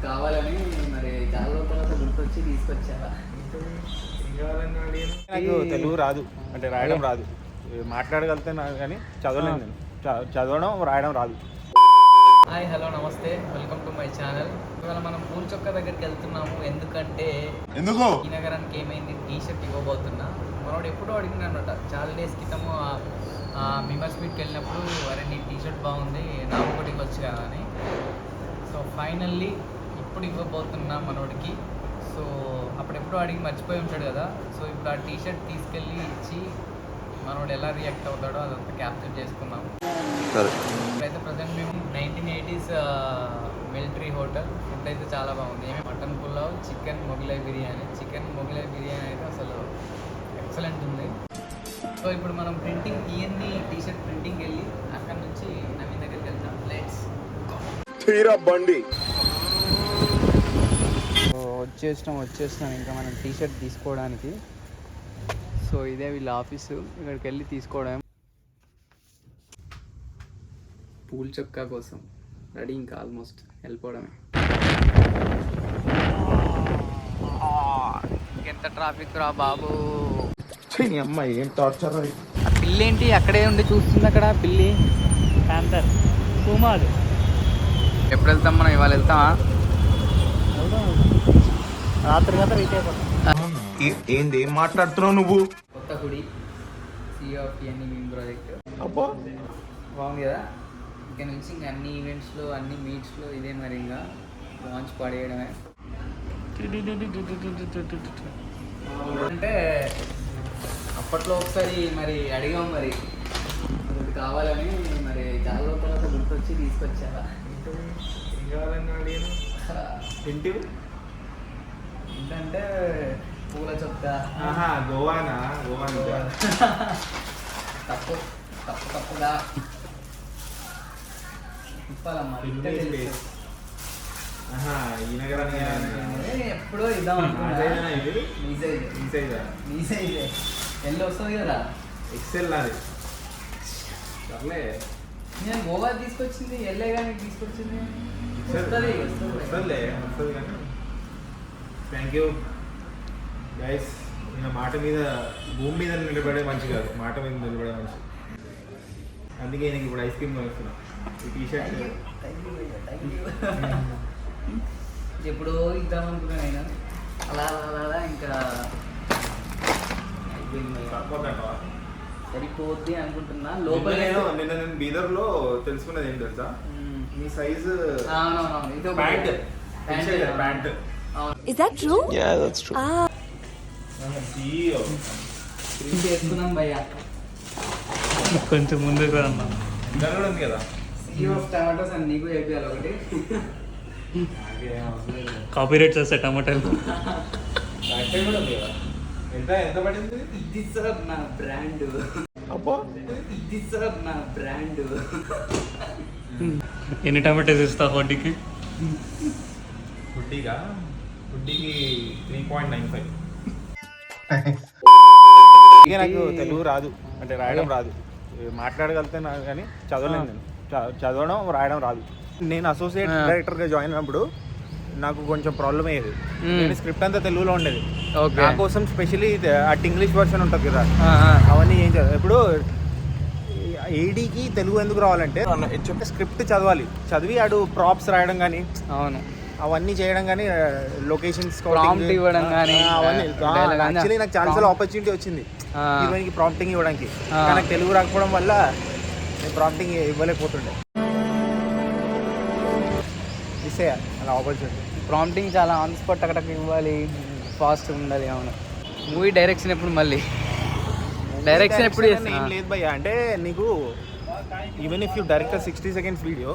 కావాలని మరి చాలా రోజుల తర్వాత గుర్తొచ్చి తీసుకొచ్చారా? నాకు తెలుగు రాదు, అంటే రాయడం రాదు. మాట్లాడగలుగుతాను కానీ చదవలేను. నేను చదవడం రాయడం రాదు. హాయ్, హలో, నమస్తే, వెల్కమ్ టు మై ఛానల్. ఇవాళ మనం పూల్ చొక్క దగ్గరికి వెళ్తున్నాము. ఎందుకంటే ఈ నగరానికి ఏమైంది, టీ షర్ట్ ఇవ్వబోతున్నా. మనోడు ఎప్పుడో అడిగినాడట చాలా డేస్ క్రితము మిమర్స్ మీట్కి వెళ్ళినప్పుడు, అరే నీ టీ షర్ట్ బాగుంది నాకు ఒకటి ఇవ్వచ్చు కదా అని. సో ఫైనల్లీ ఇప్పుడు ఇవ్వబోతున్నా మనోడికి. సో అప్పుడెప్పుడో అడిగి మర్చిపోయి ఉంటాడు కదా. సో ఇప్పుడు ఆ టీ షర్ట్ తీసుకెళ్ళి ఇచ్చి మనోడు ఎలా రియాక్ట్ అవుతాడో అదంతా క్యాప్చర్ చేసుకున్నాం. ఇప్పుడైతే ప్రజెంట్ మేము 1980s మిలిటరీ హోటల్. ఫుడ్ అయితే చాలా బాగుంది. Mutton pulao, chicken Mughlai biryani. Chicken Mughlai biryani అయితే అసలు ఎక్సలెంట్ ఉంది. సో ఇప్పుడు మనం ప్రింటింగ్ ఇవన్నీ టీ షర్ట్ ప్రింటింగ్ వెళ్ళి అక్కడ నుంచి నవీన్ దగ్గరికి వెళ్తాం. లెట్స్ బండి వచ్చేసినాం ఇంకా మనం టీ షర్ట్ తీసుకోవడానికి. సో ఇదే వీళ్ళ ఆఫీసు, ఇక్కడికి వెళ్ళి తీసుకోవడం. పూల్ చొక్కా కోసం రెడీ, ఇంకా ఆల్మోస్ట్ వెళ్ళిపోవడమే. ఎంత ట్రాఫిక్ రా బాబు. అమ్మాయి ఏం టార్చర్. ఆ పిల్లి ఏంటి అక్కడే ఉండి చూస్తుంది? అక్కడ పిల్లి ప్యాంతర్ పూమాలు. ఎప్పుడు వెళ్తాం మనం? ఇవాళ వెళ్తామా? రాత్రి రీచ్ అయిపోతాం. ఏంది ఏం మాట్లాడుతున్నావు నువ్వు? కొత్త గుడి COPNE మీమ్ ప్రాజెక్ట్. అబ్బా బాగుంది కదా. ఇక్కడ నుంచి ఇంకా అన్ని ఈవెంట్స్లో, అన్ని మీట్స్లో ఇదే మరి ఇంకా లాంచ్ పడేయడమే. అంటే అప్పట్లో ఒకసారి మరి అడిగాం, మరి అది కావాలని మరి చాలా రోజుల తర్వాత గుర్తొచ్చి తీసుకొచ్చారా? ఏంటంటే పూల చొక్కా. గోవానా? తప్పుగా తిప్పాలమ్మా. ఎప్పుడో ఇద్దాం అనుకున్నా. ఎల్లు వస్తుంది కదా, ఎక్సెల్ నాది. సర్లే, నేను గోవా తీసుకొచ్చింది ఎల్లే కానీ తీసుకొచ్చింది. వస్తుంది కానీ థ్యాంక్ యూ గైస్. నా మాట మీద, భూమి మీద నిలబడే మంచి కాదు, మాట మీద నిలబడే మనిషి. అందుకే నేను ఇప్పుడు ఐస్ క్రీమ్ కొనుక్కున్నా. ఈ టీ షర్ట్ ఎప్పుడో ఇద్దాం అనుకున్నాను అయినా అలా ఇంకా సరిపోద్ది అనుకుంటున్నా. లోపల నిన్న నేను బీదర్లో తెలుసుకున్నది ఏం తెలుసా, మీ size pant. Is that true? Yeah, that's true. చేసుకున్నాం భయ్యా. కొంచెం ముందుకు అన్నా ఉంది కదా, CEO of Tomatoes అని నీకు చెప్పాలి ఒకటి. కాపీరైట్ చేస్తా టమాటాలు. ఎంత పడింది? ఇది సార్ నా బ్రాండ్. అబ్బా ఇది సార్ నా బ్రాండ్. ఎన్ని టమాటాస్ ఇస్తా వడ్డీకి? ఫుడ్డీకి 3.95. ఇక నాకు తెలుగు రాదు, అంటే రాయడం రాదు. మాట్లాడగలుగుతాను కానీ చదవలేను. నేను చదవడం రాయడం రాదు. నేను అసోసియేట్ డైరెక్టర్గా జాయిన్ అయినప్పుడు నాకు కొంచెం ప్రాబ్లం అయ్యేది. నేను స్క్రిప్ట్ అంతా తెలుగులో ఉండేది. నా కోసం స్పెషల్లీ అట్ ఇంగ్లీష్ వర్షన్ ఉంటుంది కదా, అవన్నీ ఏం చదవాలి. ఇప్పుడు ADకి తెలుగు ఎందుకు రావాలంటే స్క్రిప్ట్ చదవాలి, చదివి ఆడు ప్రాప్స్ రాయడం కానీ, అవును, అవన్నీ చేయడం కానీ, లొకేషన్స్ ఇవ్వడం కానీ, అవన్నీ. యాక్చువల్లీ నాకు ఛాన్స్ ఆపర్చునిటీ వచ్చింది హీరోయిన్కి ప్రాంప్టింగ్ ఇవ్వడానికి. నాకు తెలుగు రాకపోవడం వల్ల నేను ప్రాంప్టింగ్ ఇవ్వలేకపోతుండే. మిస్ అయ్యా అలా ఆపర్చునిటీ. ప్రాంప్టింగ్ చాలా ఆన్ స్పాట్ అక్కడ ఇవ్వాలి, ఫాస్ట్ ఉండాలి. అవును. మూవీ డైరెక్షన్ ఎప్పుడు మళ్ళీ డైరెక్షన్ ఎప్పుడు ఏం లేదు భయ్యా. అంటే నీకు even if you direct 60 seconds వీడియో,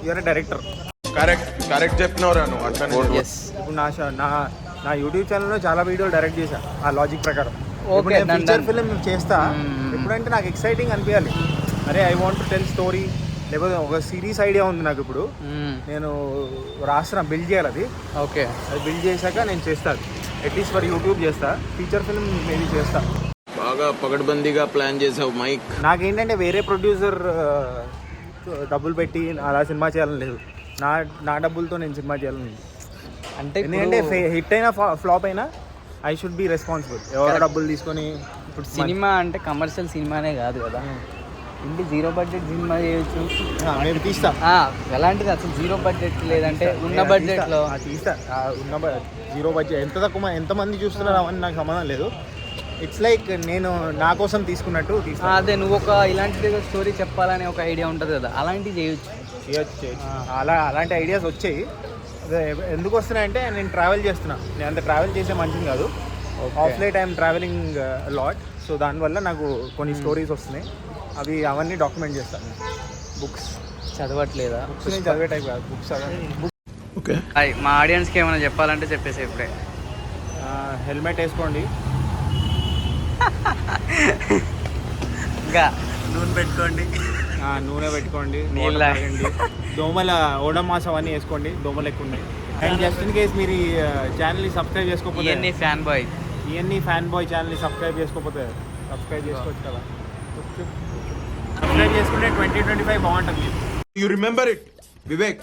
యూఆర్ ఎ డైరెక్టర్. కరెక్ట్ చెప్పినవరా నువ్వు అట్లా. ఇప్పుడు నా యూట్యూబ్ ఛానల్లో చాలా వీడియోలు డైరెక్ట్ చేశా ఆ లాజిక్ ప్రకారం. ఫీచర్ ఫిల్మ్ చేస్తా ఎప్పుడంటే నాకు ఎక్సైటింగ్ అనిపించాలి. అరే I want to tell story, లేకపోతే ఒక సిరీస్ ఐడియా ఉంది నాకు. ఇప్పుడు నేను బిల్డ్ చేయాలి అది. ఓకే, అది బిల్డ్ చేశాక నేను చేస్తాను. అట్లీస్ట్ ఫర్ యూట్యూబ్ చేస్తా, ఫీచర్ ఫిల్మ్ మేబీ చేస్తా. బాగా పకడ్బందీగా ప్లాన్ చేసావు మైక్. నాకేంటంటే వేరే ప్రొడ్యూసర్ డబ్బులు పెట్టి అలా సినిమా చేయాలని లేదు. నా డబ్బులతో నేను సినిమా చేయాలని. అంటే ఎందుకంటే హిట్ అయినా ఫ్లాప్ అయినా ఐ షుడ్ బి రెస్పాన్సిబుల్. ఎవరు డబ్బులు తీసుకొని ఇప్పుడు సినిమా అంటే కమర్షియల్ సినిమానే కాదు కదా, ఇంటి జీరో బడ్జెట్ సినిమా చేయొచ్చు. మేము తీస్తా. ఎలాంటిది అసలు జీరో బడ్జెట్ లేదంటే ఉన్న బడ్జెట్లో తీస్తా. జీరో బడ్జెట్ ఎంత తక్కువ ఎంతమంది చూస్తున్నారు అవన్నీ నాకు సంబంధం లేదు. ఇట్స్ లైక్ నేను నా కోసం తీసుకున్నట్టు తీస్తా. అదే నువ్వు ఒక ఇలాంటిది స్టోరీ చెప్పాలనే ఒక ఐడియా ఉంటుంది కదా, అలాంటివి చేయొచ్చు. అలాంటి ఐడియాస్ వచ్చాయి. అదే ఎందుకు వస్తున్నాయంటే నేను ట్రావెల్ చేస్తున్నా. నేను అంత ట్రావెల్ చేసే మంచిది కాదు. Of light I'm travelling lot. So దానివల్ల నాకు కొన్ని స్టోరీస్ వస్తున్నాయి. అవన్నీ డాక్యుమెంట్ చేస్తాను. బుక్స్ చదవట్లేదా? బుక్స్ నేను చదివే టైప్ కాదు. Books okay. మా ఆడియన్స్కి ఏమైనా చెప్పాలంటే చెప్పేసి ఇప్పుడే. హెల్మెట్ వేసుకోండి. ఇంకా నూనె పెట్టుకోండి. నూనె పెట్టుకోండి. నీళ్ళు తాగండి. దోమల ఓడమాస్ అవన్నీ వేసుకోండి. దోమలు ఎక్కువ ఉన్నాయి. అండ్ జస్ట్ ఇన్ కేస్ మీరు ఈ ఛానల్ని సబ్స్క్రైబ్ చేసుకోకపోతే, ఇవన్నీ ఫ్యాన్ బాయ్ ఫ్యాన్ బాయ్ ఛానల్ని సబ్స్క్రైబ్ చేసుకోకపోతే సబ్స్క్రైబ్ చేసుకోవచ్చు కదా. సబ్స్క్రైబ్ చేసుకుంటే 2025 బాగుంటుంది. You remember it Vivek.